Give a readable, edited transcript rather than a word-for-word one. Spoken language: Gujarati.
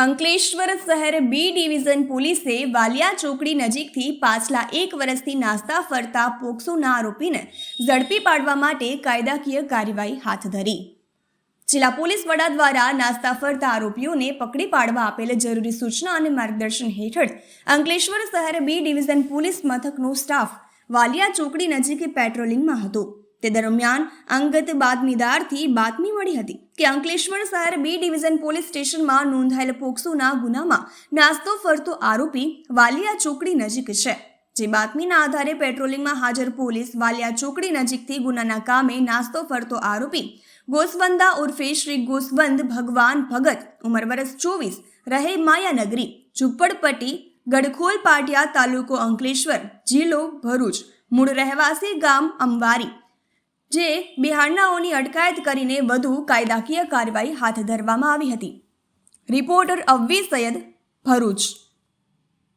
અંકલેશ્વર શહેર બી ડિવિઝન પોલીસે વાલિયા ચોકડી નજીકથી પાછલા 1 વર્ષથી નાસ્તા ફરતા પોક્સોના આરોપીને ઝડપી પાડવા માટે કાયદાકીય કાર્યવાહી હાથ ધરી. જિલ્લા પોલીસ વડા દ્વારા નાસ્તા ફરતા આરોપીઓને પકડી પાડવા આપેલ જરૂરી સૂચના અને માર્ગદર્શન હેઠળ અંકલેશ્વર શહેર બી ડિવિઝન પોલીસ મથકનો સ્ટાફ વાલિયા ચોકડી નજીક પેટ્રોલિંગમાં હતો. તે દરમિયાન અંગત બાતમીદારથી બાતમી મળી હતી કે અંકલેશ્વર શહેર બી ડિવિઝન પોલીસ સ્ટેશનમાં નોંધાયેલ પોક્સોના ગુનામાં નાસ્તો ફરતો આરોપી વાલિયા ચોકડી નજીક છે. જે બાતમીના આધારે પેટ્રોલિંગમાં હાજર પોલીસ વાલિયા ચોકડી નજીકથી ગુનાના કામે નાસ્તો ફરતો આરોપી ગોસવંદા ઉર્ફે શ્રી ગોસવંદ ભગવાન ભગત, ઉંમર વર્ષ 24, રહે માયાનગરી, ઝુંપડપટ્ટી, ગડખોલ પાટિયા, તાલુકો અંકલેશ્વર, જિલ્લો ભરૂચ, મૂળ રહેવાસી ગામ અમવારી, જે બિહારનાઓની અટકાયત કરીને વધુ કાયદાકીય કાર્યવાહી હાથ ધરવામાં આવી હતી. રિપોર્ટર અવ્વી સૈયદ, ભરૂચ.